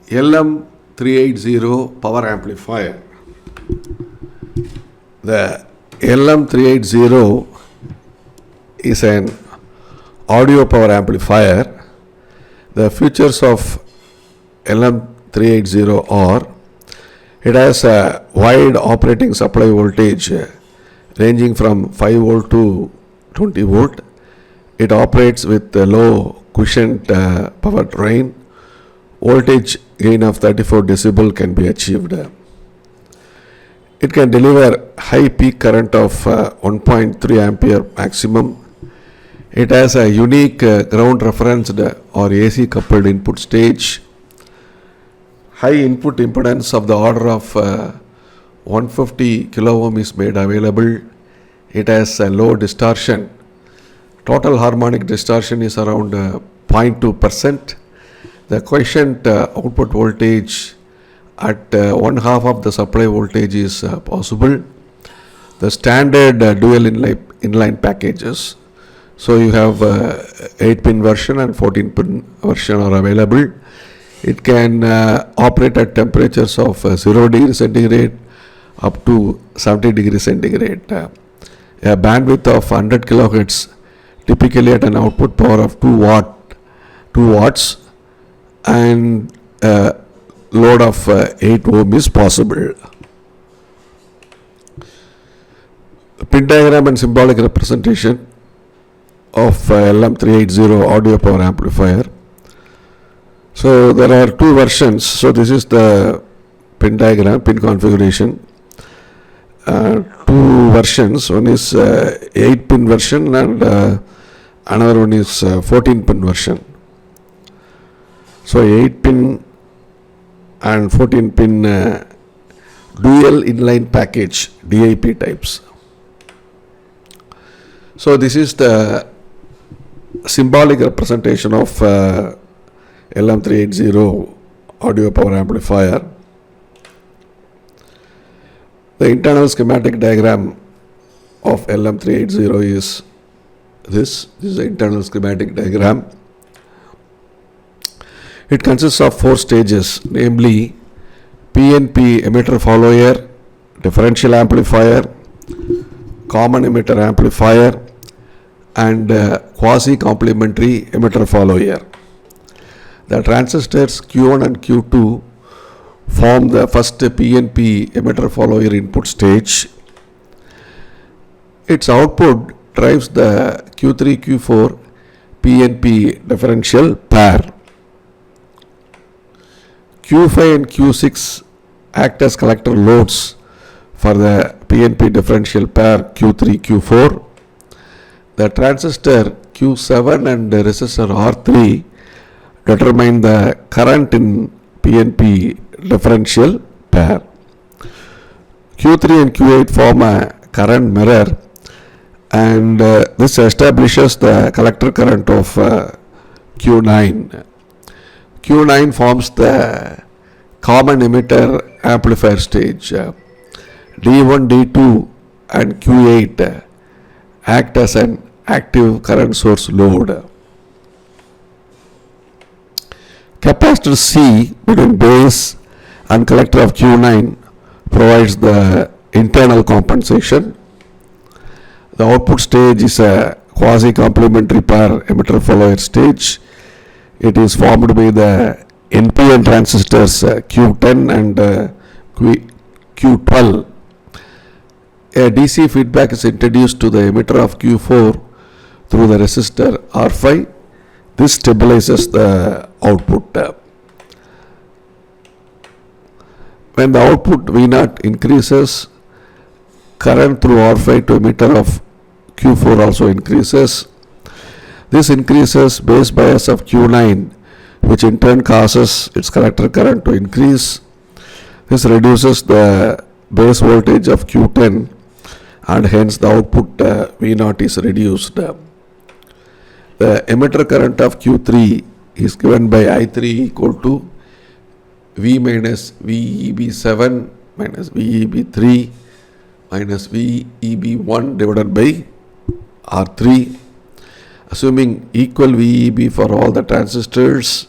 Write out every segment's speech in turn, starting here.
LM380 power amplifier. The LM380 is an audio power amplifier. The features of LM380 are: it has a wide operating supply voltage ranging from 5 volt to 20 volt. It operates with a low quiescent power drain. Voltage gain of 34 decibel can be achieved. It can deliver high peak current of 1.3 ampere maximum. It has a unique ground referenced or AC coupled input stage. High input impedance of the order of 150 kilo ohm is made available. It has a low distortion. Total harmonic distortion is around 0.2%. The quiescent output voltage at one half of the supply voltage is possible. The standard dual inline packages. So you have 8-pin version and 14-pin version are available. It can operate at temperatures of 0 degree centigrade up to 70 degree centigrade. A bandwidth of 100 kilohertz, typically at an output power of 2 watts, and load of 8 ohm is possible. Pin diagram and symbolic representation of LM380 audio power amplifier. So there are two versions. So this is the pin diagram, pin configuration. Two versions. One is 8-pin version and another one is 14-pin version. So 8-pin and 14-pin dual inline package, DIP types. So this is the symbolic representation of LM380 audio power amplifier. The internal schematic diagram of LM380 is this. This is the internal schematic diagram. It consists of 4 stages, namely PNP emitter follower, differential amplifier, common emitter amplifier, and quasi-complementary emitter follower. The transistors Q1 and Q2 form the first PNP emitter follower input stage. Its output drives the Q3, Q4 PNP differential pair. Q5 and Q6 act as collector loads for the PNP differential pair Q3, Q4. The transistor Q7 and the resistor R3 determine the current in PNP differential pair. Q3 and Q8 form a current mirror, and this establishes the collector current of Q9. Q9 forms the common emitter amplifier stage. D1, D2 and Q8 act as an active current source load. Capacitor C between base and collector of Q9 provides the internal compensation. The output stage is a quasi-complementary pair emitter follower stage. It is formed by the NPN transistors Q10 and Q12. A DC feedback is introduced to the emitter of Q4 through the resistor R5. This stabilizes the output. When the output V0 increases, current through R5 to emitter of Q4 also increases. This increases base bias of Q9, which in turn causes its collector current to increase. This reduces the base voltage of Q10, and hence the output V0 is reduced. The emitter current of Q3 is given by I3 equal to V minus VEB7 minus VEB3 minus VEB1 divided by R3. Assuming equal VEB for all the transistors,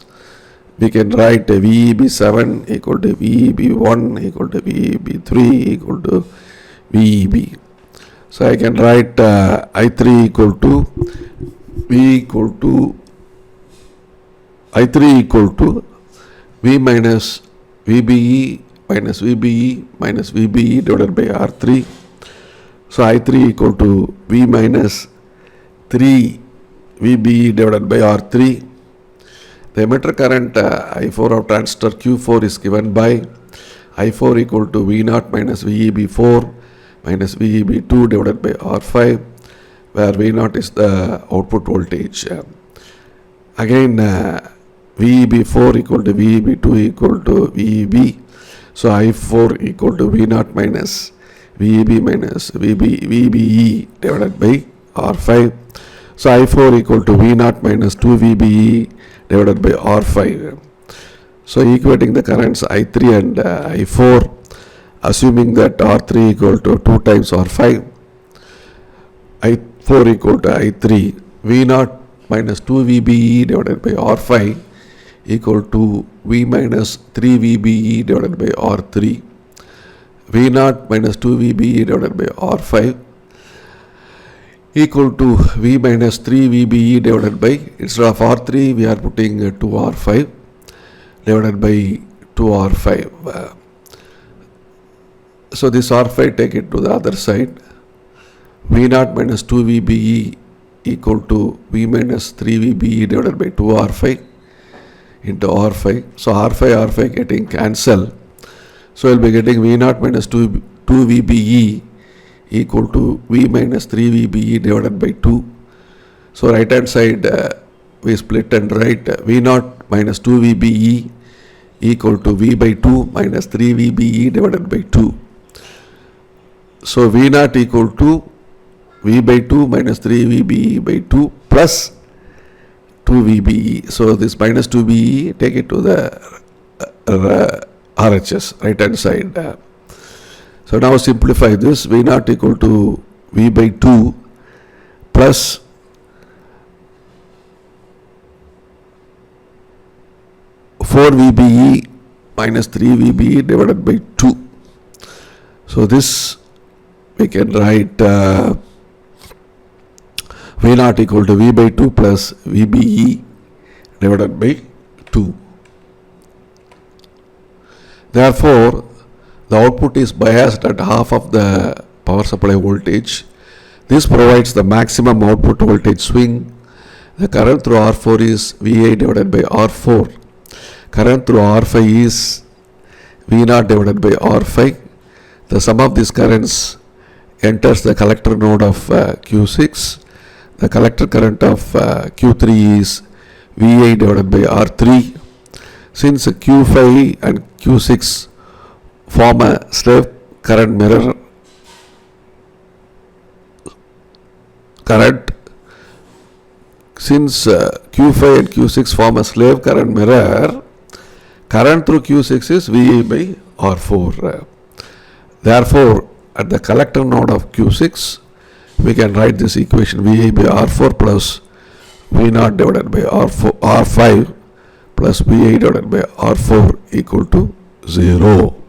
we can write VEB7 equal to VEB1 equal to VEB3 equal to VEB. So I can write I3 equal to V minus VBE minus VBE minus VBE divided by R3. So I3 equal to V minus 3 VBE divided by R3. The emitter current I4 of transistor Q4 is given by I4 equal to V0 minus VEB4 minus VEB2 divided by R5, where V0 is the output voltage. Again, VEB4 equal to VEB2 equal to VEB. So I4 equal to V0 minus VEB minus VBE divided by R5. So I4 equal to V0 minus 2 VBE divided by R5. So equating the currents I3 and I4, assuming that R3 equal to 2 times R5, I4 equal to I3, V0 minus 2 VBE divided by R5 equal to V minus 3 VBE divided by R3. V0 minus 2 VBE divided by R5 equal to V minus 3 VBE divided by, instead of R3 we are putting 2R5 divided by 2R5. So this R5 take it to the other side. V0 minus 2 VBE equal to V minus 3 VBE divided by 2R5 into R5. So R5 getting cancelled. So we'll be getting V0 minus 2 VBE equal to V minus 3 VBE divided by 2. So right hand side we split and write V0 minus 2 VBE equal to V by 2 minus 3 VBE divided by 2. So V0 equal to V by 2 minus 3 VBE by 2 plus 2 VBE. So this minus 2 VBE, take it to the RHS, right hand side. So now simplify this. V0 equal to V by 2 plus four VBE minus 3 VBE divided by 2. So this we can write V0 equal to V by 2 plus VBE divided by 2. Therefore, the output is biased at half of the power supply voltage. This provides the maximum output voltage swing. The current through R4 is VA divided by R4. Current through R5 is V0 divided by R5. The sum of these currents enters the collector node of Q6. The collector current of Q3 is VA divided by R3. Since Q5 and Q6 form a slave current mirror current, since Q5 and Q6 form a slave current mirror, current through Q6 is VA by R4. Therefore, at the collector node of Q6, we can write this equation VA by R4 plus V0 divided by R5 plus VA divided by R4 equal to 0.